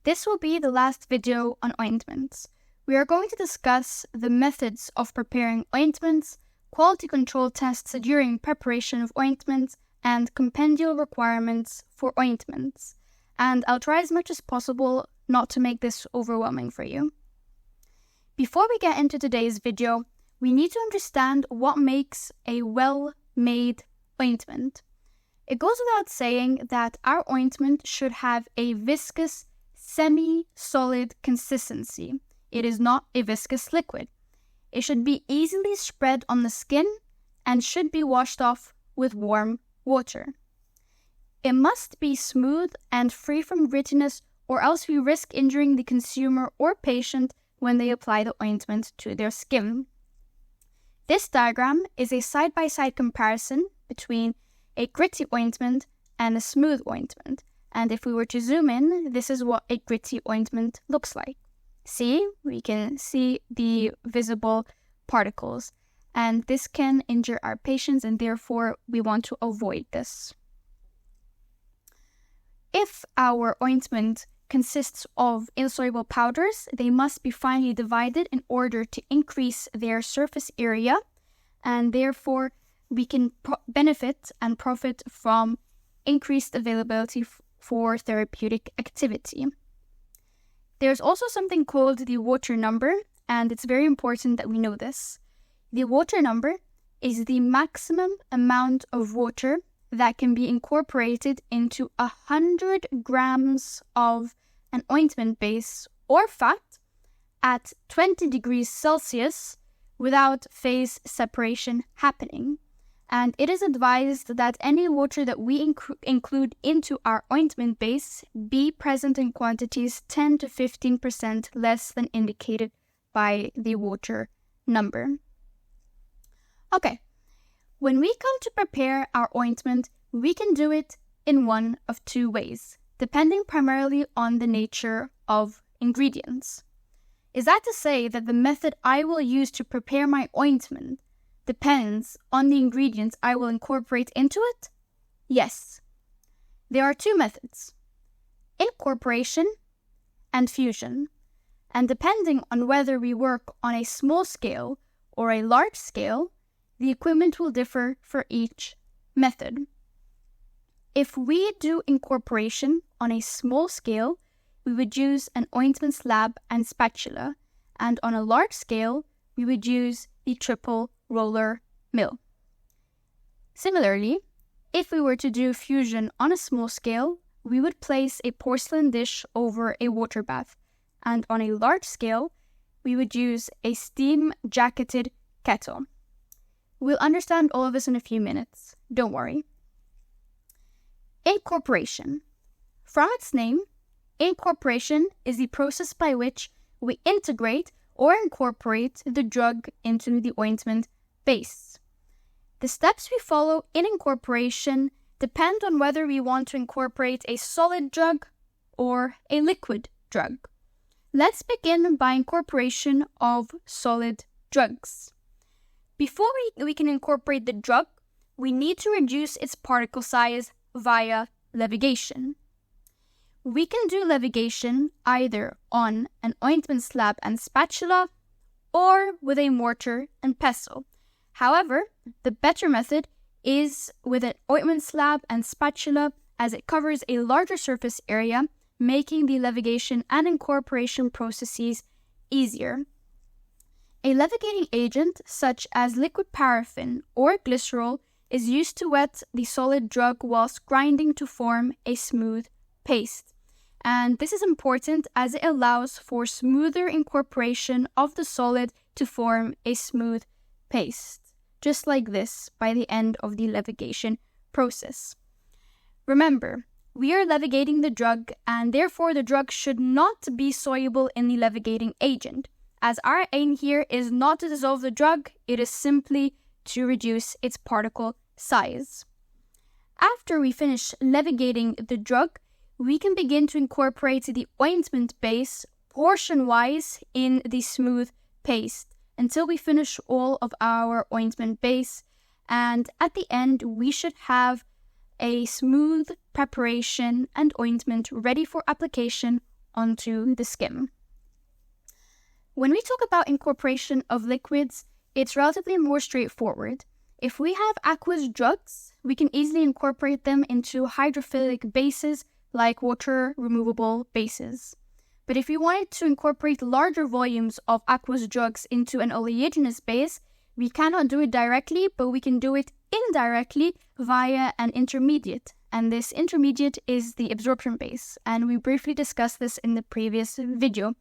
This will be the last video on ointments. We are going to discuss the methods of preparing ointments, quality control tests during preparation of ointments, and compendial requirements for ointments. And I'll try as much as possible not to make this overwhelming for you. Before we get into today's video, we need to understand what makes a well-made ointment. It goes without saying that our ointment should have a viscous, semi-solid consistency. It is not a viscous liquid. It should be easily spread on the skin and should be washed off with warm water. It must be smooth and free from grittiness, or else we risk injuring the consumer or patient when they apply the ointment to their skin. This diagram is a side-by-side comparison between a gritty ointment and a smooth ointment. And if we were to zoom in, this is what a gritty ointment looks like. See, we can see the visible particles, and this can injure our patients, and therefore we want to avoid this. If our ointment consists of insoluble powders, they must be finely divided in order to increase their surface area, and therefore we can benefit and profit from increased availability for therapeutic activity. There's also something called the water number, and it's very important that we know this. The water number is the maximum amount of water that can be incorporated into 100 grams of an ointment base or fat at 20 degrees Celsius without phase separation happening. And it is advised that any water that we include into our ointment base be present in quantities 10 to 15% less than indicated by the water number. Okay, when we come to prepare our ointment, we can do it in one of two ways, depending primarily on the nature of ingredients. Is that to say that the method I will use to prepare my ointment depends on the ingredients I will incorporate into it? Yes. There are two methods, incorporation and fusion. And depending on whether we work on a small scale or a large scale, the equipment will differ for each method. If we do incorporation on a small scale, we would use an ointment slab and spatula, and on a large scale, we would use the triple roller mill. Similarly, if we were to do fusion on a small scale, we would place a porcelain dish over a water bath, and on a large scale, we would use a steam-jacketed kettle. We'll understand all of this in a few minutes, don't worry. Incorporation. From its name, incorporation is the process by which we integrate or incorporate the drug into the ointment base. The steps we follow in incorporation depend on whether we want to incorporate a solid drug or a liquid drug. Let's begin by incorporation of solid drugs. Before we can incorporate the drug, we need to reduce its particle size via levigation. We can do levigation either on an ointment slab and spatula or with a mortar and pestle. However, the better method is with an ointment slab and spatula, as it covers a larger surface area, making the levigation and incorporation processes easier. A levigating agent such as liquid paraffin or glycerol is used to wet the solid drug whilst grinding to form a smooth paste. And this is important as it allows for smoother incorporation of the solid to form a smooth paste, just like this by the end of the levigation process. Remember, we are levigating the drug, and therefore the drug should not be soluble in the levigating agent, as our aim here is not to dissolve the drug, it is simply to reduce its particle size. After we finish levigating the drug, we can begin to incorporate the ointment base portion-wise in the smooth paste until we finish all of our ointment base, and at the end we should have a smooth preparation and ointment ready for application onto the skin. When we talk about incorporation of liquids, it's relatively more straightforward. If we have aqueous drugs, we can easily incorporate them into hydrophilic bases like water-removable bases. But if we wanted to incorporate larger volumes of aqueous drugs into an oleaginous base, we cannot do it directly, but we can do it indirectly via an intermediate. And this intermediate is the absorption base. And we briefly discussed this in the previous video,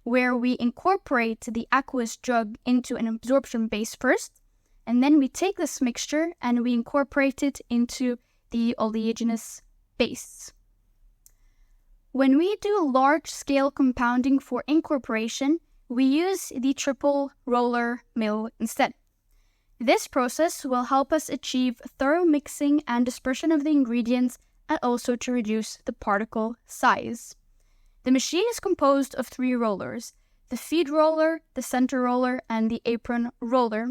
where we incorporate the aqueous drug into an absorption base first, and then we take this mixture and we incorporate it into the oleaginous base. When we do large-scale compounding for incorporation, we use the triple roller mill instead. This process will help us achieve thorough mixing and dispersion of the ingredients and also to reduce the particle size. The machine is composed of 3 rollers: the feed roller, the center roller, and the apron roller.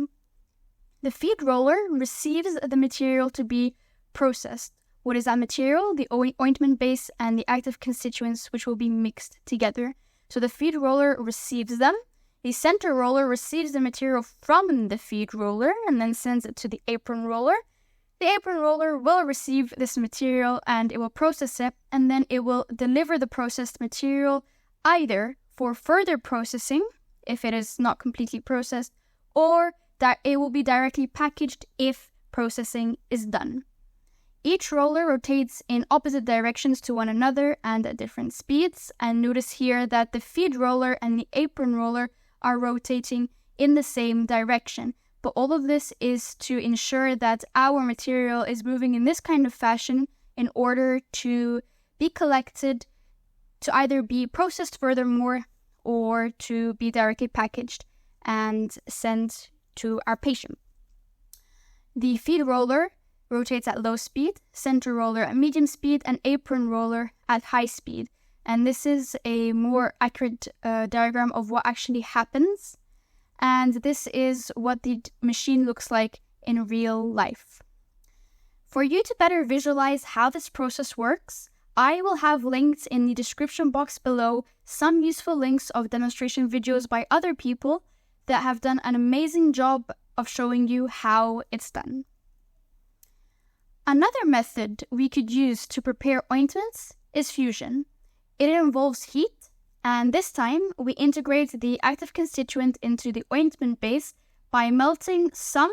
The feed roller receives the material to be processed. What is that material? The ointment base and the active constituents, which will be mixed together. So the feed roller receives them. The center roller receives the material from the feed roller and then sends it to the apron roller. The apron roller will receive this material and it will process it, and then it will deliver the processed material either for further processing, if it is not completely processed, or that it will be directly packaged if processing is done. Each roller rotates in opposite directions to one another and at different speeds, and notice here that the feed roller and the apron roller are rotating in the same direction. But all of this is to ensure that our material is moving in this kind of fashion in order to be collected, to either be processed furthermore or to be directly packaged and sent to our patient. The feed roller rotates at low speed, center roller at medium speed, and apron roller at high speed. And this is a more accurate diagram of what actually happens. And this is what the machine looks like in real life. For you to better visualize how this process works, I will have linked in the description box below some useful links of demonstration videos by other people that have done an amazing job of showing you how it's done. Another method we could use to prepare ointments is fusion. It involves heat, and this time we integrate the active constituent into the ointment base by melting some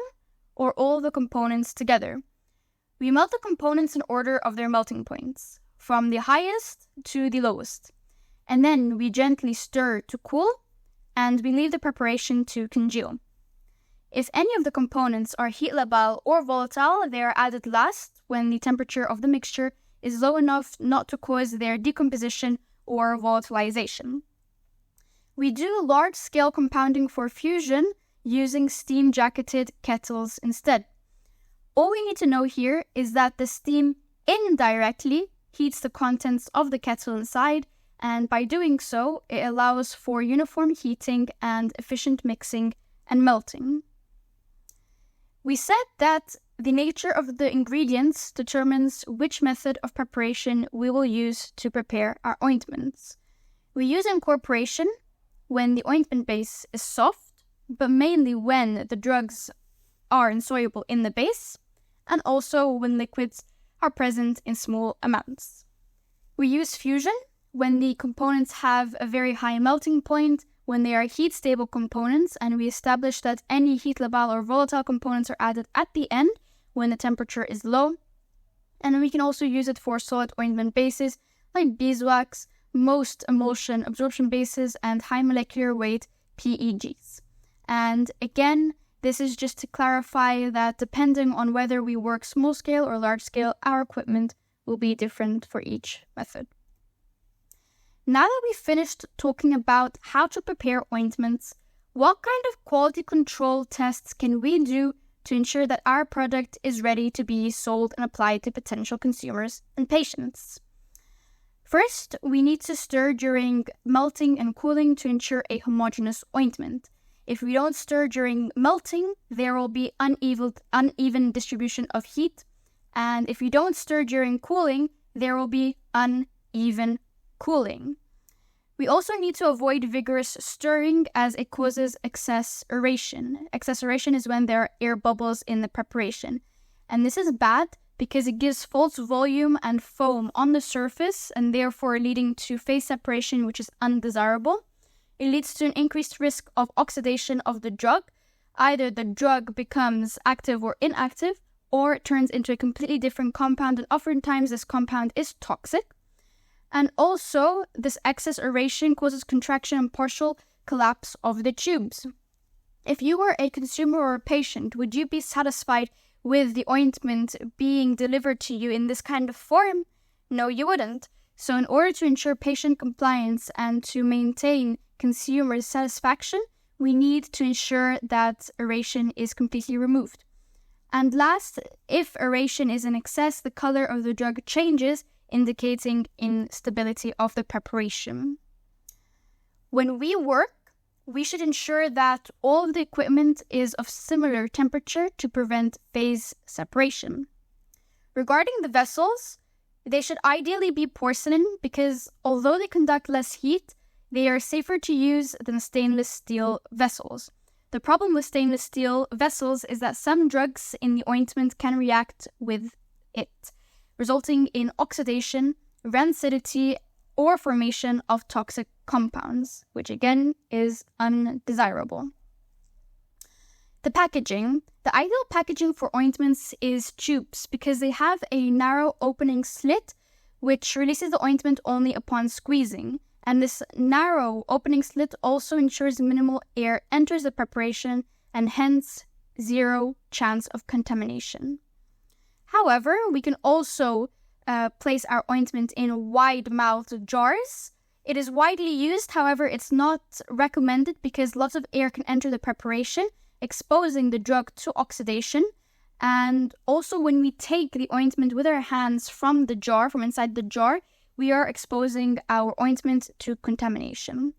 or all of the components together. We melt the components in order of their melting points, from the highest to the lowest, and then we gently stir to cool, and we leave the preparation to congeal. If any of the components are heat labile or volatile, they are added last when the temperature of the mixture is low enough not to cause their decomposition or volatilization. We do large-scale compounding for fusion using steam-jacketed kettles instead. All we need to know here is that the steam indirectly heats the contents of the kettle inside, and by doing so, it allows for uniform heating and efficient mixing and melting. We said that the nature of the ingredients determines which method of preparation we will use to prepare our ointments. We use incorporation when the ointment base is soft, but mainly when the drugs are insoluble in the base, and also when liquids are present in small amounts. We use fusion when the components have a very high melting point, when they are heat-stable components, and we establish that any heat labile or volatile components are added at the end when the temperature is low. And we can also use it for solid ointment bases like beeswax, most emulsion absorption bases, and high molecular weight PEGs. And again, this is just to clarify that depending on whether we work small scale or large scale, our equipment will be different for each method. Now that we've finished talking about how to prepare ointments, what kind of quality control tests can we do to ensure that our product is ready to be sold and applied to potential consumers and patients? First, we need to stir during melting and cooling to ensure a homogeneous ointment. If we don't stir during melting, there will be uneven distribution of heat, and if we don't stir during cooling, there will be uneven cooling. We also need to avoid vigorous stirring as it causes excess aeration. Excess aeration is when there are air bubbles in the preparation. And this is bad because it gives false volume and foam on the surface and therefore leading to phase separation, which is undesirable. It leads to an increased risk of oxidation of the drug. Either the drug becomes active or inactive, or it turns into a completely different compound, and oftentimes this compound is toxic. And also, this excess aeration causes contraction and partial collapse of the tubes. If you were a consumer or a patient, would you be satisfied with the ointment being delivered to you in this kind of form? No, you wouldn't. So in order to ensure patient compliance and to maintain consumer satisfaction, we need to ensure that aeration is completely removed. And last, if aeration is in excess, the color of the drug changes, indicating instability of the preparation. When we work, we should ensure that all of the equipment is of similar temperature to prevent phase separation. Regarding the vessels, they should ideally be porcelain because although they conduct less heat, they are safer to use than stainless steel vessels. The problem with stainless steel vessels is that some drugs in the ointment can react with it, resulting in oxidation, rancidity, or formation of toxic compounds, which again is undesirable. The packaging. The ideal packaging for ointments is tubes because they have a narrow opening slit which releases the ointment only upon squeezing. And this narrow opening slit also ensures minimal air enters the preparation and hence zero chance of contamination. However, we can also place our ointment in wide-mouthed jars. It is widely used, however, it's not recommended because lots of air can enter the preparation, exposing the drug to oxidation. And also when we take the ointment with our hands from the jar, from inside the jar, we are exposing our ointment to contamination.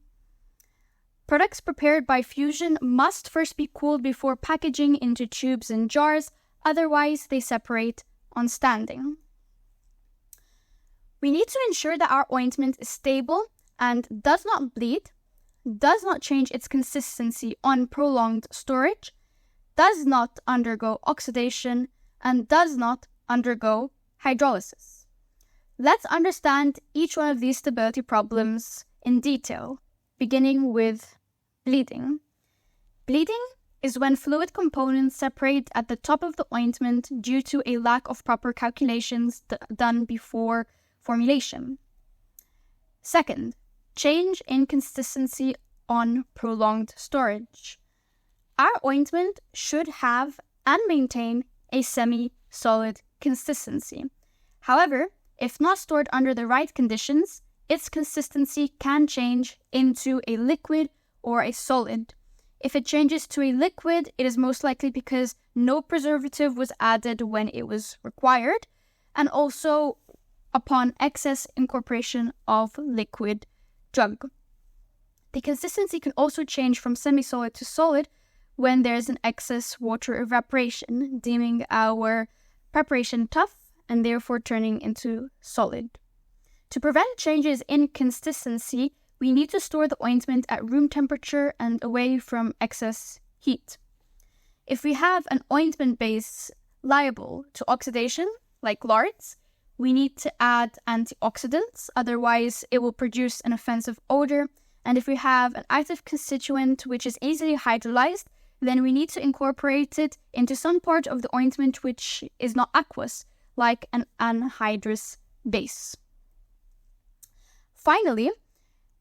Products prepared by fusion must first be cooled before packaging into tubes and jars, otherwise they separate on standing. We need to ensure that our ointment is stable and does not bleed, does not change its consistency on prolonged storage, does not undergo oxidation, and does not undergo hydrolysis. Let's understand each one of these stability problems in detail, beginning with bleeding. Bleeding is when fluid components separate at the top of the ointment due to a lack of proper calculations done before formulation. Second, change in consistency on prolonged storage. Our ointment should have and maintain a semi-solid consistency. However, if not stored under the right conditions, its consistency can change into a liquid or a solid. If it changes to a liquid, it is most likely because no preservative was added when it was required, and also upon excess incorporation of liquid drug. The consistency can also change from semi-solid to solid when there is an excess water evaporation, deeming our preparation tough and therefore turning into solid. To prevent changes in consistency, we need to store the ointment at room temperature and away from excess heat. If we have an ointment base liable to oxidation, like lards, we need to add antioxidants, otherwise it will produce an offensive odor. And if we have an active constituent which is easily hydrolyzed, then we need to incorporate it into some part of the ointment which is not aqueous, like an anhydrous base. Finally,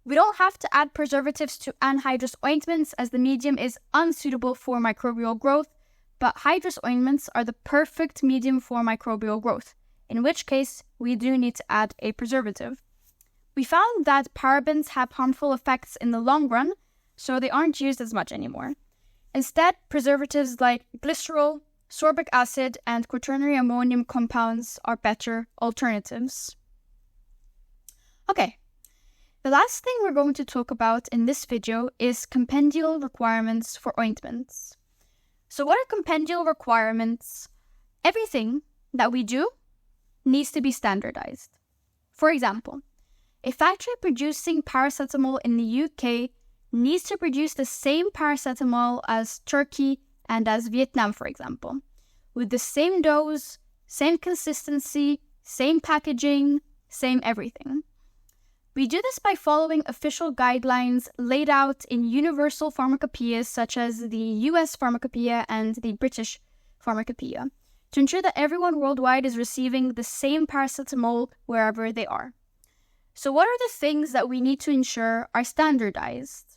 we don't have to add preservatives to anhydrous ointments as the medium is unsuitable for microbial growth, but hydrous ointments are the perfect medium for microbial growth, in which case we do need to add a preservative. We found that parabens have harmful effects in the long run, so they aren't used as much anymore. Instead, preservatives like glycerol, sorbic acid, and quaternary ammonium compounds are better alternatives. Okay, the last thing we're going to talk about in this video is compendial requirements for ointments. So what are compendial requirements? Everything that we do needs to be standardized. For example, A factory producing paracetamol in the UK needs to produce the same paracetamol as Turkey and as Vietnam, for example, with the same dose, same consistency, same packaging, same everything. We do this by following official guidelines laid out in universal pharmacopoeias such as the US Pharmacopoeia and the British Pharmacopoeia, to ensure that everyone worldwide is receiving the same paracetamol wherever they are. So what are the things that we need to ensure are standardized?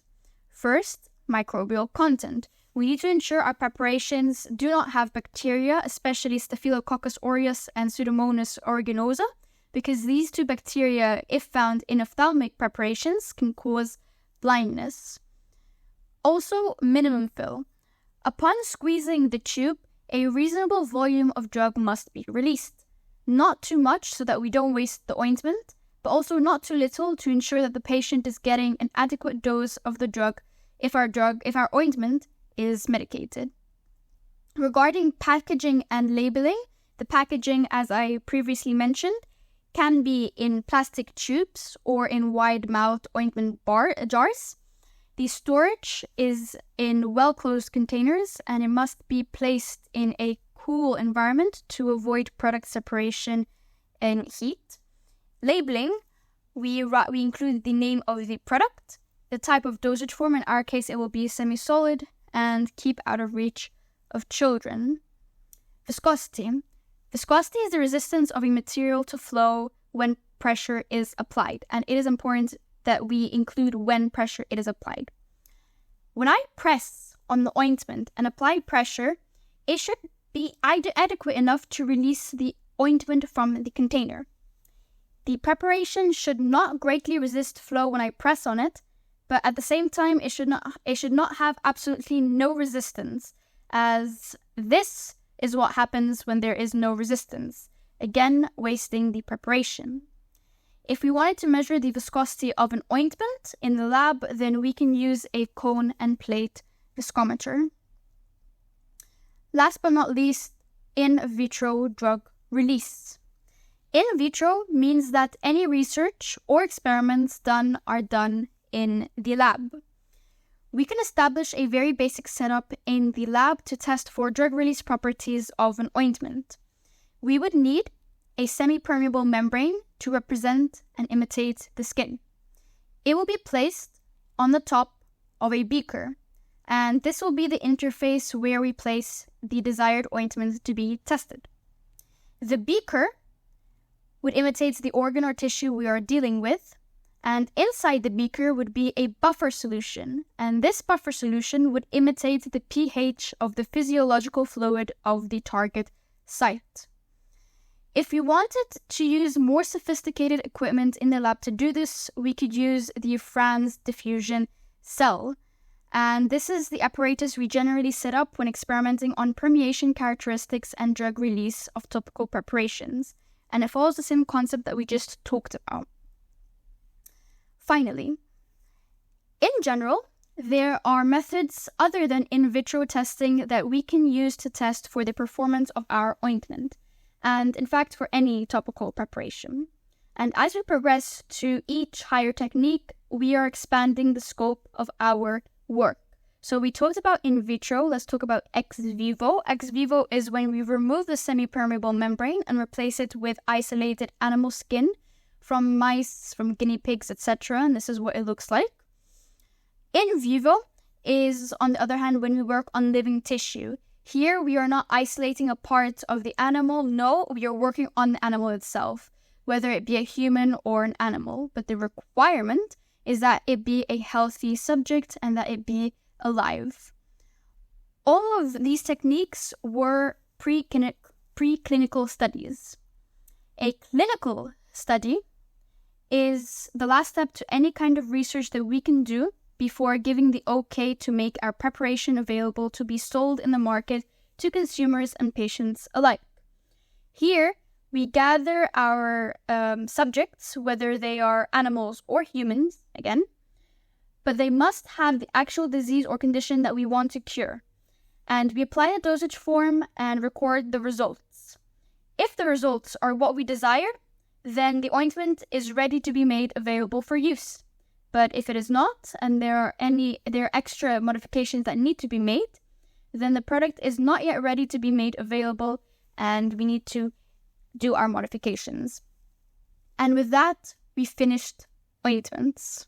First, microbial content. We need to ensure our preparations do not have bacteria, especially Staphylococcus aureus and Pseudomonas aeruginosa, because these two bacteria, if found in ophthalmic preparations, can cause blindness. Also, minimum fill. Upon squeezing the tube, a reasonable volume of drug must be released. Not too much so that we don't waste the ointment, but also not too little to ensure that the patient is getting an adequate dose of the drug if our ointment is medicated. Regarding packaging and labeling, the packaging, as I previously mentioned, can be in plastic tubes or in wide-mouthed ointment jars. The storage is in well-closed containers, and it must be placed in a cool environment to avoid product separation and heat. Labeling, we include the name of the product, the type of dosage form, in our case it will be semi-solid, and keep out of reach of children. Viscosity. Viscosity is the resistance of a material to flow when pressure is applied, and it is important that we include when pressure it is applied. When I press on the ointment and apply pressure, it should be adequate enough to release the ointment from the container. The preparation should not greatly resist flow when I press on it, but at the same time, it should not have absolutely no resistance, as this is what happens when there is no resistance, again wasting the preparation. If we wanted to measure the viscosity of an ointment in the lab, then we can use a cone and plate viscometer. Last but not least, in vitro drug release. In vitro means that any research or experiments done are done in the lab. We can establish a very basic setup in the lab to test for drug release properties of an ointment. We would need a semi-permeable membrane to represent and imitate the skin. It will be placed on the top of a beaker, and this will be the interface where we place the desired ointment to be tested. The beaker would imitate the organ or tissue we are dealing with, and inside the beaker would be a buffer solution, and this buffer solution would imitate the pH of the physiological fluid of the target site. If we wanted to use more sophisticated equipment in the lab to do this, we could use the Franz diffusion cell, and this is the apparatus we generally set up when experimenting on permeation characteristics and drug release of topical preparations, and it follows the same concept that we just talked about. Finally, in general, there are methods other than in vitro testing that we can use to test for the performance of our ointment, and in fact for any topical preparation. And as we progress to each higher technique, we are expanding the scope of our work. So we talked about in vitro, let's talk about ex vivo. Ex vivo is when we remove the semi-permeable membrane and replace it with isolated animal skin from mice, from guinea pigs, etc. And this is what it looks like. In vivo is, on the other hand, when we work on living tissue. Here we are not isolating a part of the animal. No, we are working on the animal itself, whether it be a human or an animal. But the requirement is that it be a healthy subject and that it be alive. All of these techniques were preclinical studies. A clinical study is the last step to any kind of research that we can do before giving the okay to make our preparation available to be sold in the market to consumers and patients alike. Here, we gather our subjects, whether they are animals or humans, again, but they must have the actual disease or condition that we want to cure. And we apply a dosage form and record the results. If the results are what we desire, then the ointment is ready to be made available for use. But if it is not, and there are extra modifications that need to be made, then the product is not yet ready to be made available, and we need to do our modifications. And with that, we finished ointments.